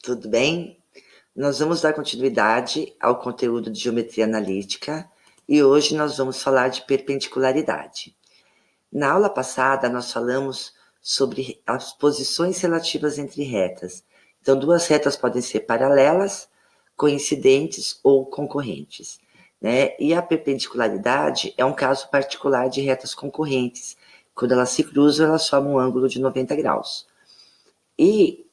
Tudo bem? Nós vamos dar continuidade ao conteúdo de geometria analítica e hoje nós vamos falar de perpendicularidade. Na aula passada, nós falamos sobre as posições relativas entre retas. Então, duas retas podem ser paralelas, coincidentes ou concorrentes, né? E a perpendicularidade é um caso particular de retas concorrentes. Quando elas se cruzam, elas formam um ângulo de 90 graus. E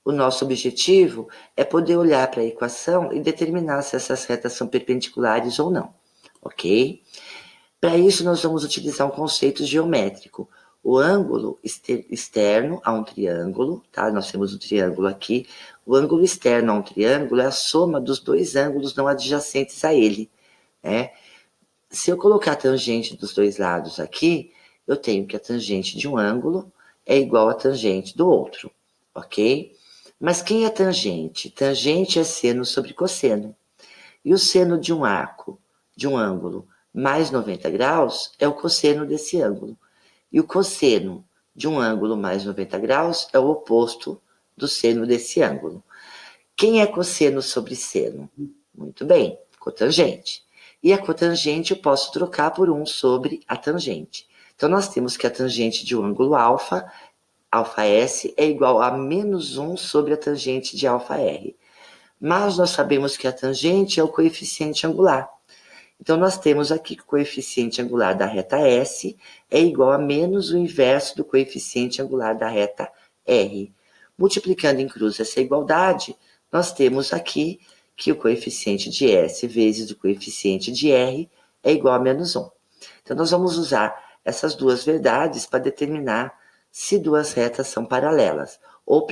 o nosso objetivo é poder olhar para a equação e determinar se essas retas são perpendiculares ou não, ok? Para isso, nós vamos utilizar um conceito geométrico. O ângulo externo a um triângulo, tá? Nós temos um triângulo aqui. O ângulo externo a um triângulo é a soma dos dois ângulos não adjacentes a ele, né? Se eu colocar a tangente dos dois lados aqui, eu tenho que a tangente de um ângulo é igual à tangente do outro, ok? Mas quem é tangente? Tangente é seno sobre cosseno. E o seno de um arco, de um ângulo, mais 90 graus, é o cosseno desse ângulo. E o cosseno de um ângulo mais 90 graus é o oposto do seno desse ângulo. Quem é cosseno sobre seno? Muito bem, cotangente. E a cotangente eu posso trocar por 1 sobre a tangente. Então, nós temos que a tangente de um ângulo alfa S é igual a menos 1 sobre a tangente de alfa R. Mas nós sabemos que a tangente é o coeficiente angular. Então, nós temos aqui que o coeficiente angular da reta S é igual a menos o inverso do coeficiente angular da reta R. Multiplicando em cruz essa igualdade, nós temos aqui que o coeficiente de S vezes o coeficiente de R é igual a menos 1. Então, nós vamos usar essas duas verdades para determinar se duas retas são paralelas, ou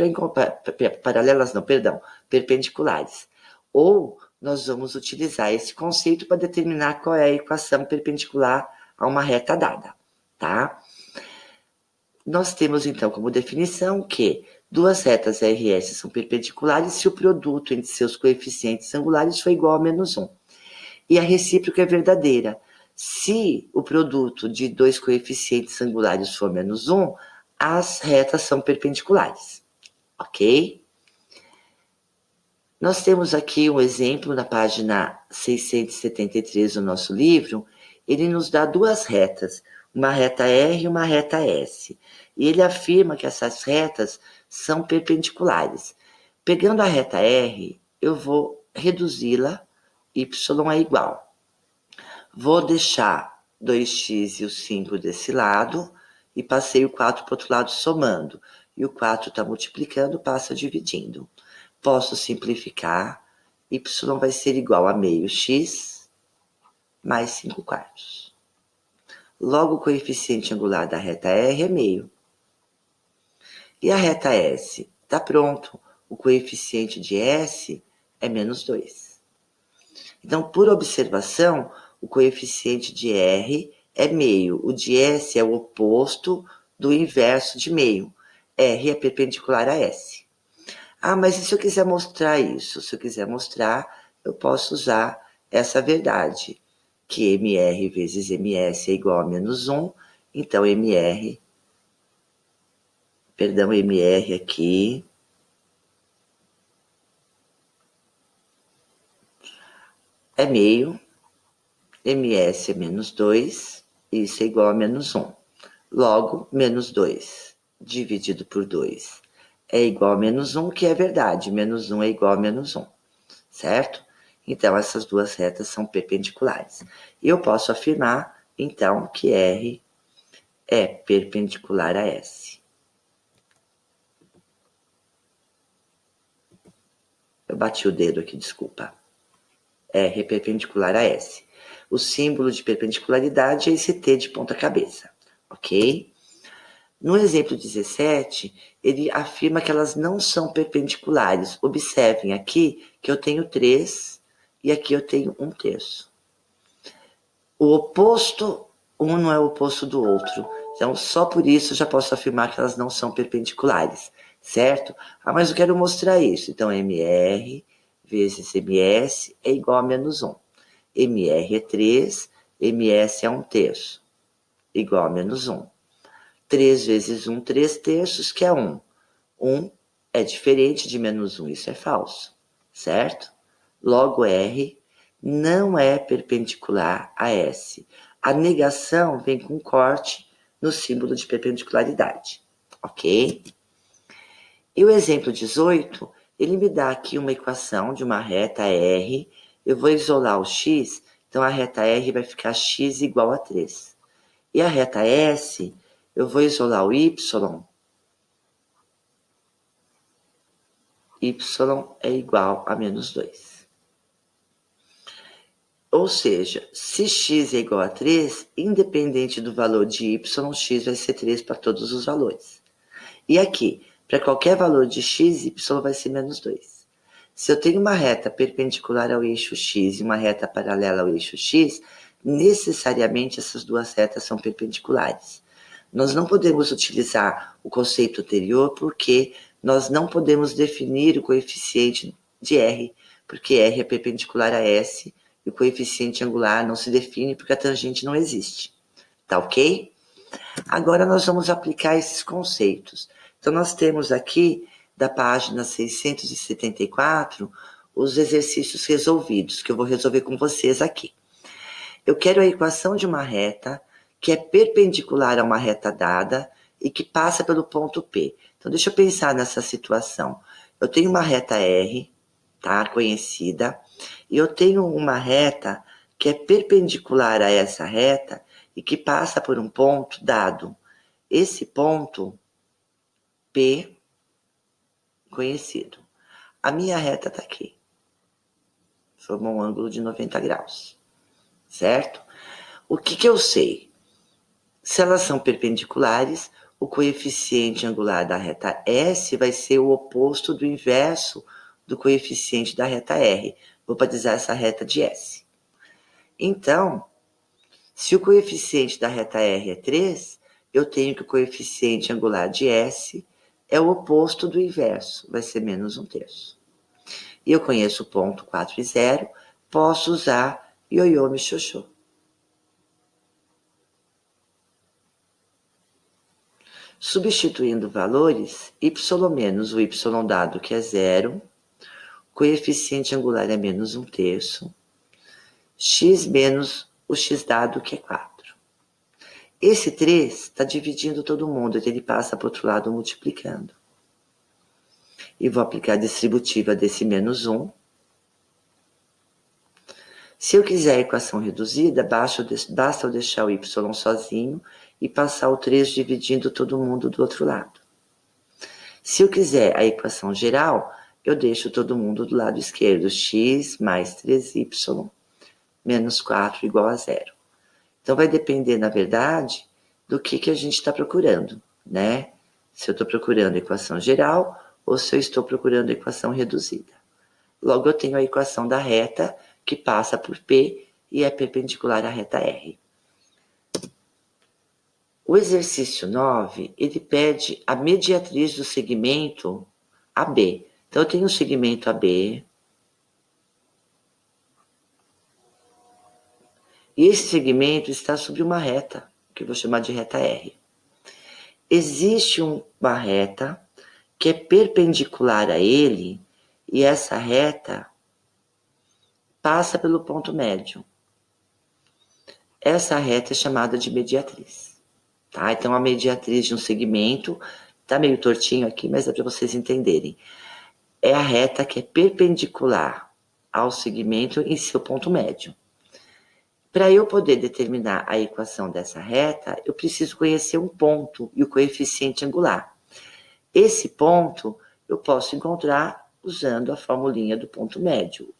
perpendiculares. Ou nós vamos utilizar esse conceito para determinar qual é a equação perpendicular a uma reta dada, tá? Nós temos, então, como definição que duas retas RS são perpendiculares se o produto entre seus coeficientes angulares for igual a menos 1. E a recíproca é verdadeira. Se o produto de dois coeficientes angulares for menos 1, as retas são perpendiculares, ok? Nós temos aqui um exemplo na página 673 do nosso livro. Ele nos dá duas retas, uma reta R e uma reta S. E ele afirma que essas retas são perpendiculares. Pegando a reta R, eu vou reduzi-la, y é igual. Vou deixar 2x e o 5 desse lado e passei o 4 para o outro lado somando. E o 4 está multiplicando, passa dividindo. Posso simplificar, y vai ser igual a meio x mais 5 quartos. Logo, o coeficiente angular da reta R é meio. E a reta S? Está pronto. O coeficiente de S é menos 2. Então, por observação, o coeficiente de R é meio. O de S é o oposto do inverso de meio. R é perpendicular a S. Mas e se eu quiser mostrar isso? Se eu quiser mostrar, eu posso usar essa verdade, que MR vezes MS é igual a menos 1, então MR aqui é meio, MS é menos 2, isso é igual a menos 1. Logo, menos 2 dividido por 2 é igual a menos 1, que é verdade, menos 1 é igual a menos 1, certo? Então, essas duas retas são perpendiculares. E eu posso afirmar, então, que R é perpendicular a S. Eu bati o dedo aqui, desculpa. R é perpendicular a S. O símbolo de perpendicularidade é esse T de ponta cabeça, ok? No exemplo 17, ele afirma que elas não são perpendiculares. Observem aqui que eu tenho 3 e aqui eu tenho 1/3. O oposto, um não é o oposto do outro. Então, só por isso eu já posso afirmar que elas não são perpendiculares, certo? Mas eu quero mostrar isso. Então, MR vezes MS é igual a menos 1. MR é 3, MS é 1/3, igual a menos 1. 3 vezes 1, 3/3, que é 1. 1 é diferente de -1, isso é falso, certo? Logo, R não é perpendicular a S. A negação vem com corte no símbolo de perpendicularidade, ok? E o exemplo 18, ele me dá aqui uma equação de uma reta R, eu vou isolar o x, então a reta R vai ficar x igual a 3. E a reta S, eu vou isolar o y é igual a -2. Ou seja, se x é igual a 3, independente do valor de y, x vai ser 3 para todos os valores. E aqui, para qualquer valor de x, y vai ser -2. Se eu tenho uma reta perpendicular ao eixo x e uma reta paralela ao eixo x, necessariamente essas duas retas são perpendiculares. Nós não podemos utilizar o conceito anterior porque nós não podemos definir o coeficiente de R, porque R é perpendicular a S e o coeficiente angular não se define porque a tangente não existe. Tá ok? Agora nós vamos aplicar esses conceitos. Então nós temos aqui, da página 674, os exercícios resolvidos, que eu vou resolver com vocês aqui. Eu quero a equação de uma reta que é perpendicular a uma reta dada e que passa pelo ponto P. Então, deixa eu pensar nessa situação. Eu tenho uma reta R, tá, conhecida, e eu tenho uma reta que é perpendicular a essa reta e que passa por um ponto dado. Esse ponto P conhecido. A minha reta está aqui. Forma um ângulo de 90 graus, certo? O que eu sei? Se elas são perpendiculares, o coeficiente angular da reta S vai ser o oposto do inverso do coeficiente da reta R. Vou batizar essa reta de S. Então, se o coeficiente da reta R é 3, eu tenho que o coeficiente angular de S é o oposto do inverso, vai ser -1/3. E eu conheço o ponto 4 e 0, posso usar ioiô me xoxô. Substituindo valores, y menos o y dado que é 0, coeficiente angular é -1/3, x menos o x dado que é 4. Esse 3 está dividindo todo mundo, então ele passa para o outro lado multiplicando. E vou aplicar a distributiva desse -1. Se eu quiser a equação reduzida, basta eu deixar o y sozinho e passar o 3 dividindo todo mundo do outro lado. Se eu quiser a equação geral, eu deixo todo mundo do lado esquerdo, x mais 3y menos 4 igual a 0. Então, vai depender, na verdade, do que a gente está procurando, né? Se eu estou procurando a equação geral ou se eu estou procurando a equação reduzida. Logo, eu tenho a equação da reta que passa por P e é perpendicular à reta R. O exercício 9, ele pede a mediatriz do segmento AB. Então, eu tenho o segmento AB. E esse segmento está sobre uma reta, que eu vou chamar de reta R. Existe uma reta que é perpendicular a ele, e essa reta passa pelo ponto médio. Essa reta é chamada de mediatriz. Tá? Então, a mediatriz de um segmento, tá meio tortinho aqui, mas é para vocês entenderem. É a reta que é perpendicular ao segmento em seu ponto médio. Para eu poder determinar a equação dessa reta, eu preciso conhecer um ponto e o coeficiente angular. Esse ponto eu posso encontrar usando a formulinha do ponto médio.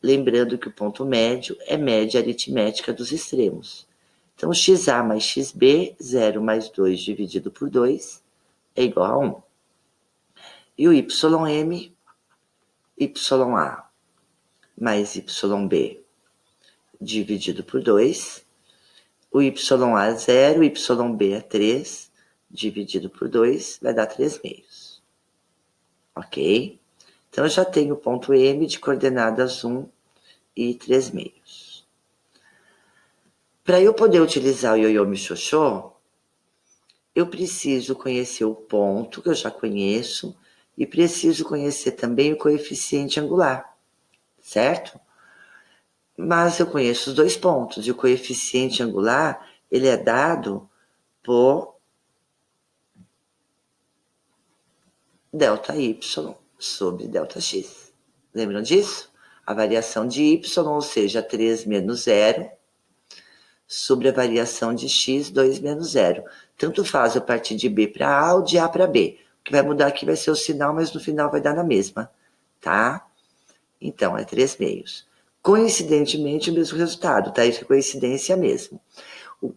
Lembrando que o ponto médio é média aritmética dos extremos. Então, xa mais xb, 0 mais 2 dividido por 2, é igual a 1. E o ym, ya mais yb dividido por 2, o ya é 0, o yb é 3, dividido por 2, vai dar 3 meios. Ok? Então, eu já tenho o ponto M de coordenadas 1 e 3 meios. Para eu poder utilizar o ioiô me xoxô, eu preciso conhecer o ponto, que eu já conheço, e preciso conhecer também o coeficiente angular, certo? Mas eu conheço os dois pontos, e o coeficiente angular, ele é dado por ΔY sobre ΔX. Lembram disso? A variação de y, ou seja, 3 menos 0, sobre a variação de x, 2 menos 0. Tanto faz eu partir de B para A ou de A para B. O que vai mudar aqui vai ser o sinal, mas no final vai dar na mesma, tá? Então, é 3 meios. Coincidentemente, o mesmo resultado, tá? Isso é coincidência mesmo.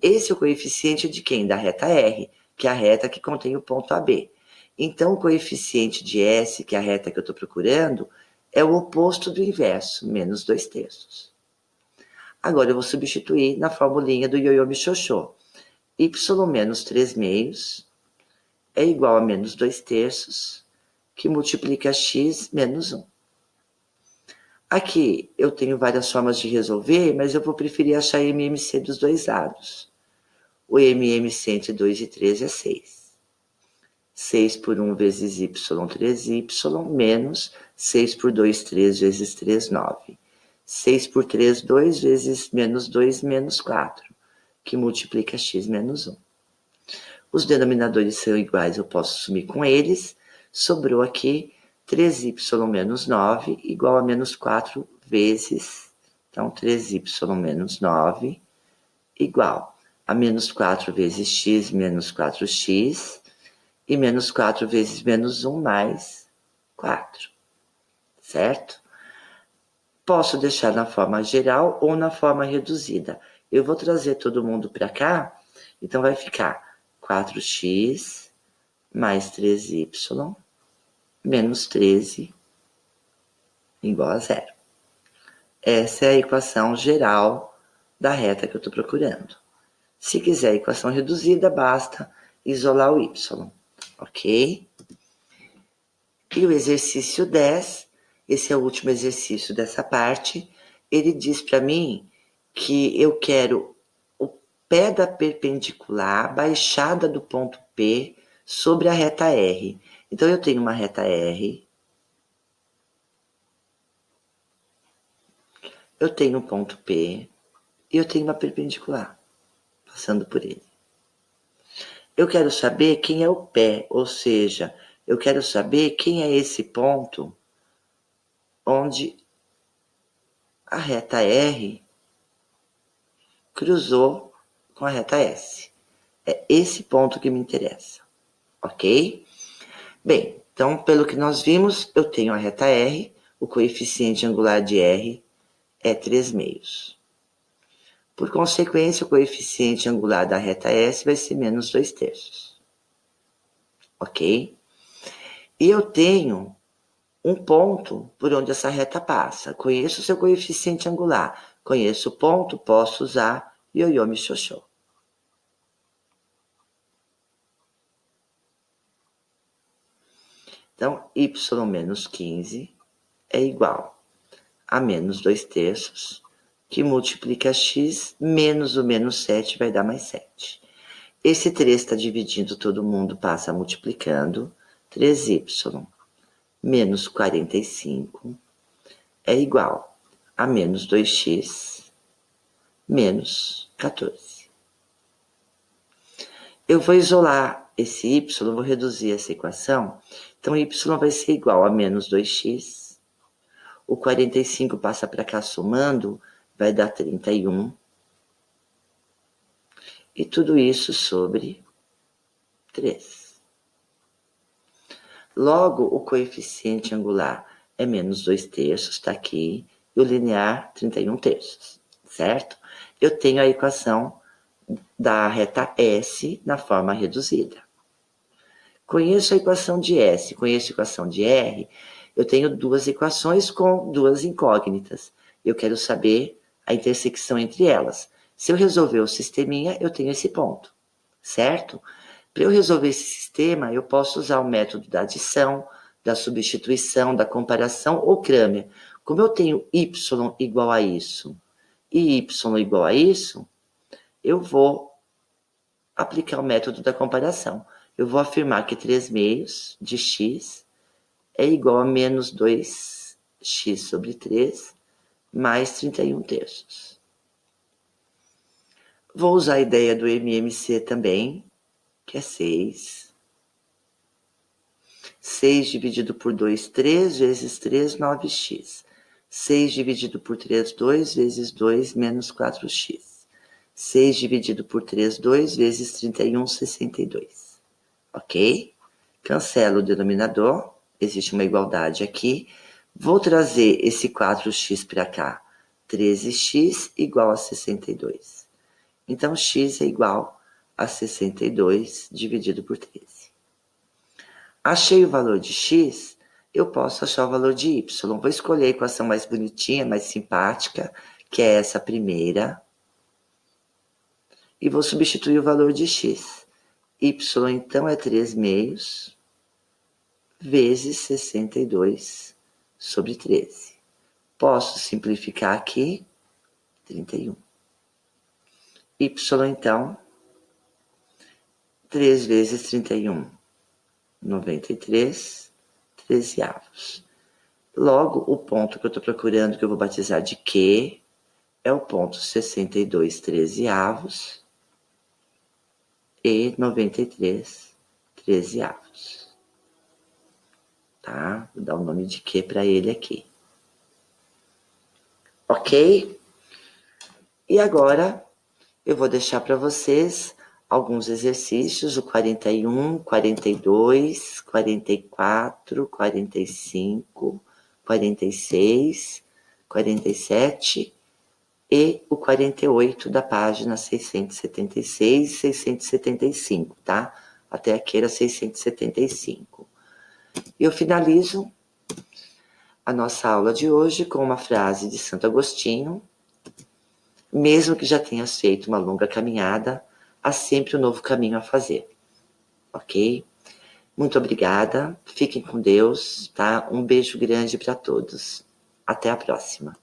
Esse é o coeficiente de quem? Da reta R, que é a reta que contém o ponto AB. Então, o coeficiente de S, que é a reta que eu estou procurando, é o oposto do inverso, menos 2/3. Agora, eu vou substituir na formulinha do ioiô michiochô. Y menos 3 meios é igual a menos 2/3, que multiplica x menos 1. Aqui eu tenho várias formas de resolver, mas eu vou preferir achar MMC dos dois lados. O MMC entre 2 e 3 é 6. 6 por 1 vezes y, 3y, menos 6 por 2, 3 vezes 3, 9. 6 por 3, 2 vezes menos 2, menos 4, que multiplica x menos 1. Os denominadores são iguais, eu posso sumir com eles. Sobrou aqui 3y menos 9 igual a menos 4 vezes, então 3y menos 9 igual a menos 4 vezes x menos 4x, e menos 4 vezes menos 1 mais 4, certo? Posso deixar na forma geral ou na forma reduzida. Eu vou trazer todo mundo para cá, então vai ficar 4x mais 3y menos 13 igual a 0. Essa é a equação geral da reta que eu estou procurando. Se quiser a equação reduzida, basta isolar o y, ok? E o exercício 10, esse é o último exercício dessa parte, ele diz para mim que eu quero o pé da perpendicular baixada do ponto P sobre a reta R. Então, eu tenho uma reta R, eu tenho um ponto P e eu tenho uma perpendicular passando por ele. Eu quero saber quem é o pé, ou seja, eu quero saber quem é esse ponto onde a reta R cruzou com a reta S. É esse ponto que me interessa, ok? Bem, então, pelo que nós vimos, eu tenho a reta R, o coeficiente angular de R é 3 meios. Por consequência, o coeficiente angular da reta S vai ser menos 2/3. Ok? E eu tenho um ponto por onde essa reta passa. Conheço o seu coeficiente angular. Conheço o ponto, posso usar ioiô michiochô. Então, y menos 15 é igual a menos 2/3, que multiplica x menos o menos 7 vai dar mais 7. Esse 3 está dividindo todo mundo, passa multiplicando. 3y menos 45 é igual a menos 2x menos 14. Eu vou isolar esse y, vou reduzir essa equação. Então, y vai ser igual a menos 2x. O 45 passa para cá somando, vai dar 31. E tudo isso sobre 3. Logo, o coeficiente angular é menos 2/3, está aqui, e o linear 31/3, certo? Eu tenho a equação da reta S na forma reduzida. Conheço a equação de S, conheço a equação de R, eu tenho duas equações com duas incógnitas. Eu quero saber a intersecção entre elas. Se eu resolver o sisteminha, eu tenho esse ponto, certo? Para eu resolver esse sistema, eu posso usar o método da adição, da substituição, da comparação ou Cramer. Como eu tenho y igual a isso e y igual a isso, eu vou aplicar o método da comparação. Eu vou afirmar que 3 meios de x é igual a menos 2x sobre 3 mais 31 terços. Vou usar a ideia do MMC também, que é 6. 6 dividido por 2, 3 vezes 3, 9x. 6 dividido por 3, 2 vezes 2, menos 4x. 6 dividido por 3, 2 vezes 31, 62. Ok? Cancelo o denominador, existe uma igualdade aqui. Vou trazer esse 4x para cá. 13x igual a 62. Então, x é igual a 62 dividido por 13. Achei o valor de x, eu posso achar o valor de y. Vou escolher a equação mais bonitinha, mais simpática, que é essa primeira. E vou substituir o valor de x. Y, então, é 3 meios vezes 62 sobre 13. Posso simplificar aqui, 31. Y, então, 3 vezes 31, 93, 13avos. Logo, o ponto que eu estou procurando, que eu vou batizar de Q, é o ponto 62 13avos e 93 13avos. Tá? Vou dar o nome de Q para ele aqui. Ok? E agora, eu vou deixar para vocês alguns exercícios, o 41, 42, 44, 45, 46, 47 e o 48 da página 676 e 675, tá? Até aqui era 675. Eu finalizo a nossa aula de hoje com uma frase de Santo Agostinho: mesmo que já tenhas feito uma longa caminhada, há sempre um novo caminho a fazer. Ok? Muito obrigada. Fiquem com Deus, tá? Um beijo grande para todos. Até a próxima.